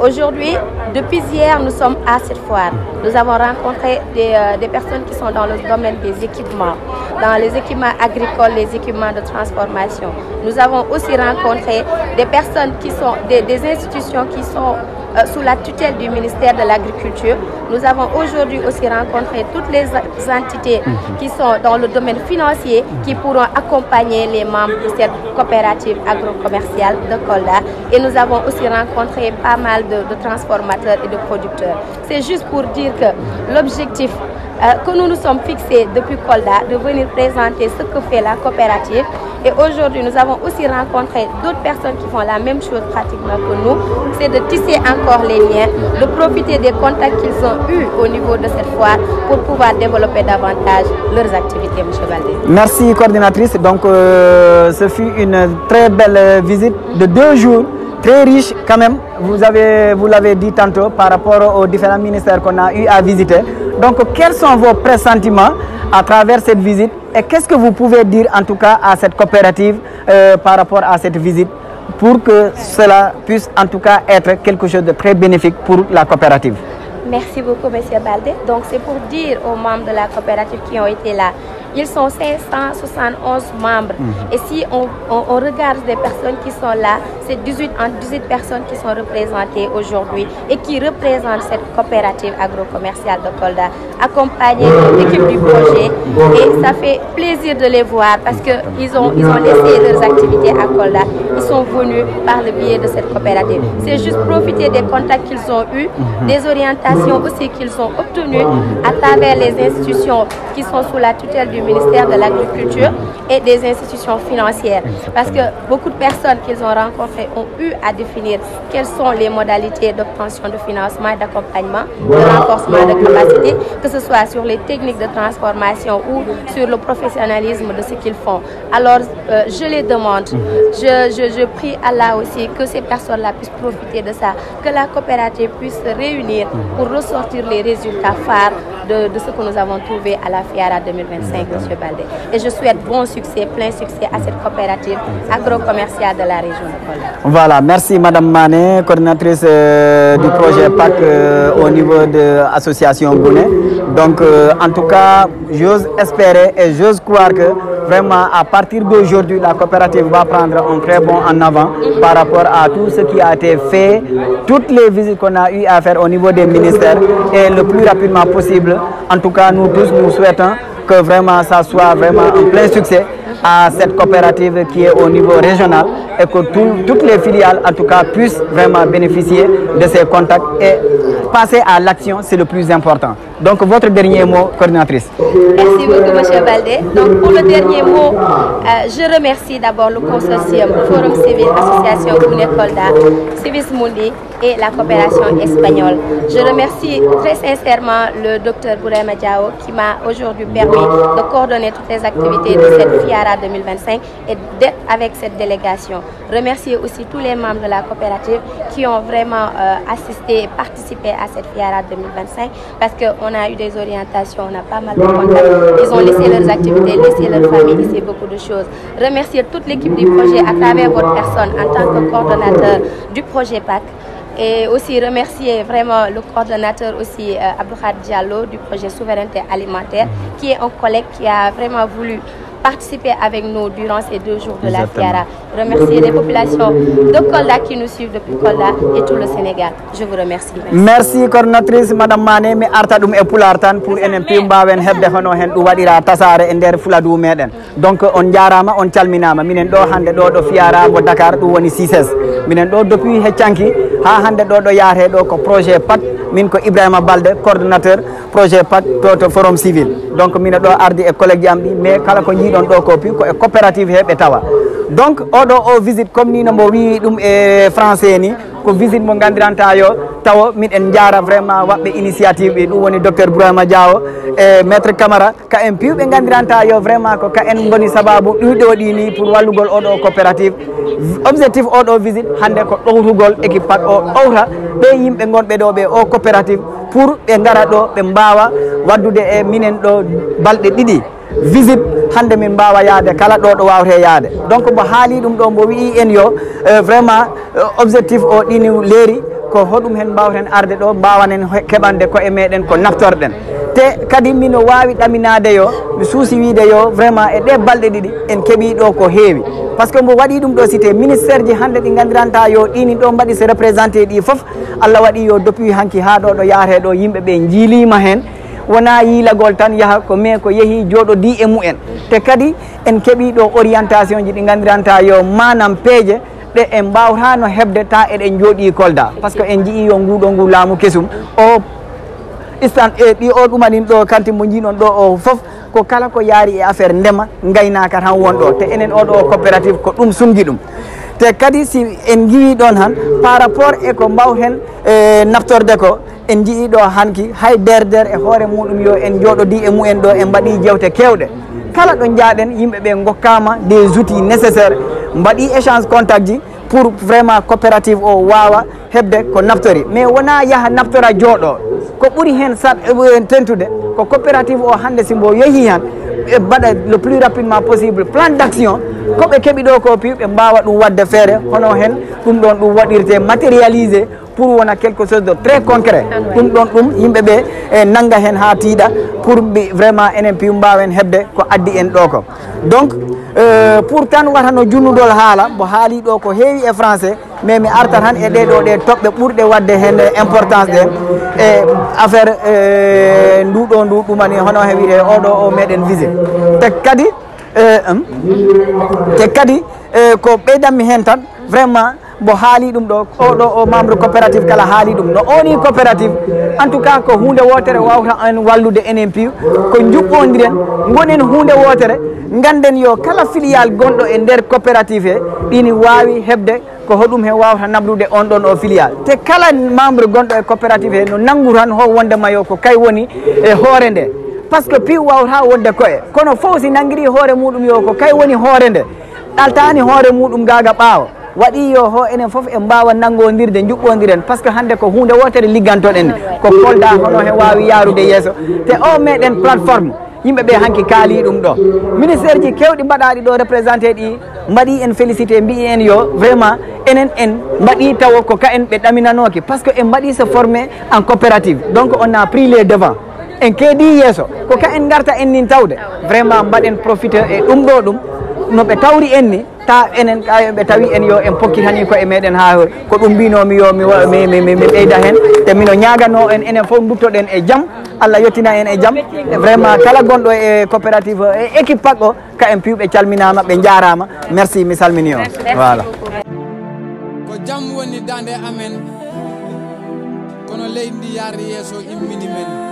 Aujourd'hui, depuis hier, nous sommes à cette foire. Nous avons rencontré des personnes qui sont dans le domaine des équipements, dans les équipements agricoles, les équipements de transformation. Nous avons aussi rencontré des personnes qui sont des institutions qui sont sous la tutelle du ministère de l'Agriculture. Nous avons aujourd'hui aussi rencontré toutes les entités qui sont dans le domaine financier qui pourront accompagner les membres de cette coopérative agro-commerciale de Kolda. Et nous avons aussi rencontré pas mal de transformateurs et de producteurs. C'est juste pour dire que l'objectif que nous nous sommes fixés depuis Kolda, de venir présenter ce que fait la coopérative. Et aujourd'hui, nous avons aussi rencontré d'autres personnes qui font la même chose pratiquement que nous. C'est de tisser encore les liens, de profiter des contacts qu'ils ont eus au niveau de cette foire pour pouvoir développer davantage leurs activités, M. Baldé. Merci, coordinatrice. Donc, ce fut une très belle visite de 2 jours. Très riche quand même, vous l'avez dit tantôt par rapport aux différents ministères qu'on a eu à visiter. Donc quels sont vos pressentiments à travers cette visite et qu'est-ce que vous pouvez dire en tout cas à cette coopérative par rapport à cette visite pour que cela puisse en tout cas être quelque chose de très bénéfique pour la coopérative? Merci beaucoup, M. Baldé. Donc c'est pour dire aux membres de la coopérative qui ont été là, ils sont 571 membres. Et si on regarde des personnes qui sont là, c'est 18 personnes qui sont représentées aujourd'hui et qui représentent cette coopérative agro-commerciale de Kolda, accompagnées de l'équipe du projet. Et ça fait plaisir de les voir parce qu'ils ont laissé leurs activités à Kolda. Ils sont venus par le biais de cette coopérative. C'est juste profiter des contacts qu'ils ont eus, des orientations aussi qu'ils ont obtenues à travers les institutions qui sont sous la tutelle du ministère de l'Agriculture et des institutions financières. Parce que beaucoup de personnes qu'ils ont rencontrées ont eu à définir quelles sont les modalités d'obtention de financement et d'accompagnement, de renforcement de capacité, que ce soit sur les techniques de transformation ou sur le professionnalisme de ce qu'ils font. Alors, je les demande, je prie Allah aussi que ces personnes-là puissent profiter de ça, que la coopérative puisse se réunir pour ressortir les résultats phares de ce que nous avons trouvé à la FIARA 2025, M. Baldé. Et je souhaite bon succès, plein succès à cette coopérative agro-commerciale de la région de Kolda. Voilà, merci Madame Mané, coordinatrice du projet PAC au niveau de l'association Gouné. Donc, en tout cas, j'ose espérer et j'ose croire que vraiment, à partir d'aujourd'hui, la coopérative va prendre un très bon en avant par rapport à tout ce qui a été fait, toutes les visites qu'on a eu à faire au niveau des ministères et le plus rapidement possible. En tout cas, nous tous, nous souhaitons que vraiment ça soit vraiment un plein succès à cette coopérative qui est au niveau régional et que toutes les filiales en tout cas puissent vraiment bénéficier de ces contacts et passer à l'action, c'est le plus important. Donc votre dernier mot, coordinatrice. Merci beaucoup, M. Baldé. Donc pour le dernier mot, je remercie d'abord le consortium Forum Civil Association Gouné Kolda, Civis Mundi et la coopération espagnole. Je remercie très sincèrement le Dr Bourema Diao qui m'a aujourd'hui permis de coordonner toutes les activités de cette FIARA 2025 et d'être avec cette délégation. Remercier aussi tous les membres de la coopérative qui ont vraiment assisté et participé à cette FIARA 2025 parce qu'on a eu des orientations, on a pas mal de contacts. Ils ont laissé leurs activités, laissé leur famille, laissé beaucoup de choses. Remercier toute l'équipe du projet à travers votre personne en tant que coordonnateur du projet PAC. Et aussi remercier vraiment le coordonnateur aussi Abdoukad Diallo du projet Souveraineté Alimentaire qui est un collègue qui a vraiment voulu participer avec nous durant ces 2 jours de la FIARA. Remercier les populations de Kolda qui nous suivent depuis Kolda et tout le Sénégal. Je vous remercie. Merci coordinatrice Madame Mané mi arta dum e pulartan pour enen pimbawen hebde hono hen du wadira tasare e nder fuladu meden. Donc on jarama on calminama minen do hande do FIARA go Dakar dum woni 6S. Minen do depuis heccanki ha hande do yaate do ko projet PAC min ko Ibrahima Balde coordinateur projet PAC to Forum Civil. Donc min do ardi e collègue am di mais kala ko jidon do ko pi ko e coopérative hebe tawa. Donc o visite comme ni no mo wi dum e français ni ko visite mo gandiranta yo taw min en jara vraiment wabbe initiative be dum woni docteur Bourama Diawo e maître Camara ka en piwbe gandiranta yo vraiment ko ka en ngoni sababu duudo dini pour wallugol odo coopérative. Objectif odo visite hande ko dowrugol équipe PAC o owta be yimbe gonbe do be o coopérative pour be ngara do be mbawa waddude e minen do balde didi visite hande min mbawa yaade kala do wawte yaade. Donc bo haali dum do mo wi en yo vraiment objectif o dini leeri ko hoɗum hen mbawten arde ɗo mbawanen keɓande ko e meɗen ko naftorɗen te kadi mino wawi ɗaminade yo mi suusi wiide yo vraiment e ɗe balɗe ɗiɗi en keeɓi ɗo ko heewi par ce que mbo waɗi ɗum ɗo cité ministére ji hande ɗi gandiranta yo ɗini ɗo mbaɗi se représenté ɗi foof Allah waɗi yo depuis hanki ha ɗo ɗo yaate ɗo yimɓeɓe jiilima hen wona yiilagol tan yaaha ko mais ko yeehi jooɗodi e mumen te kadi en keeɓi ɗo orientation ji ɗi gandiranta yo manam peeje ɗe en mbawtano hebde ta eɗen jooɗi Kolda par ce que en jii yo nguɗo ngu laamu kesum o istan e ɗi o ɗumanin ɗo kanti mo jiinon ɗo o foof ko kala ko yaari e affaire ndema gaynaka tan wonɗo te enen oɗo coopérative ko ɗum sumgi ɗum te kadi si en jiwi ɗon han par rapport e ko mbawten naftorde ko en jii ɗo hanki hay derder e hoore muɗum yo en jooɗodi e mumen ɗo en mbaɗi jewte kewɗe kala ɗo jaaɗen yimɓeɓe gokkama des outils nécessaires mbaɗi échange contact ji pour vraiment coopérative o wawa hebde ko naftori mais wona yaaha naftora jooɗo ko ɓuuri hen tentude ko coopérative o hande simbo yeehi han ɓe mbaɗa le plus rapidement possible plan d' action koɓe keeɓi ɗo ko pi ɓe mbawa ɗum wadde feere hono hen ɗum ɗon ɗum waɗirte matérialisé pour wona quelque chose de très concret ɗum ɗon ɗum yimɓeɓe e nanga hen ha tiiɗa pour vraiment enen piyu mbawen hebde ko addi en ɗo ko donc pour tan watano junnudol haala mo haali ɗo ko heewi e français mais mi arta tan e ɗeɗo ɗe toɓɓe ɓurɗe wadde hen importance ɗe e affaire nduɗo ndu ɗumani hono heewiɗe oɗo o meɗen visite te kadi ko ɓeydanmi hen tan vraiment mo haali ɗum ɗo oɗo o membre coopérative kala haali ɗum no oni coopérative en tout cas ko hunde wotere wawta en wallude enen piyu ko juɓɓodiren gonen hunde wotere ganden yo kala filial gonɗo e nder coopérative he ɗini wawi hebde ko hoɗum hen wawta nablude on ɗon o filial te kala membre gonɗo e coopérative he no nanggu tan ho wondema yo ko kay woni e hoore nde par ce que piyu wawta wonde koye kono fof si nanguiri hoore muɗum yo ko kay woni hoore nde ɗaltani hoore muɗum gaga ɓaawa waɗi yo ho enen foof en mbawa nangodirde juɓɓodiren par ce que hande ko hunde wotere liggantoɗen ko Kolda hono he wawi yarude yeeso te o meɗen plateforme yimɓeɓe hanki kaali ɗum ɗo ministére ji kewɗi mbaɗaɗi ɗo représenté ɗi mbaɗi en félicité mbi en yo vraiment enen en mbaɗi taw ko ka en ɓe ɗaminanoki par ce que en mbaɗi se formé en coopérative donc on a pris les devants en keeɗi yeeso ko ka en garta en nin tawde vraiment mbaɗen profité e ɗum ɗo ɗum no ɓe tawri en ni ta enen ɓe tawi en yo en pokkitani ko e meɗen ha ko ɗum mbinomi yo mi ɓeyda hen te mino ñagano en enen fof duttoɗen e jaam Allah yettina en e jaam vraiment kala gonɗo e coopérative e équipe paɗɗo ka en piwɓe calminama ɓe jarama merci mi salmini on voilà ko jaam woni dande amen kono leydi ndi yaari yeeso immini men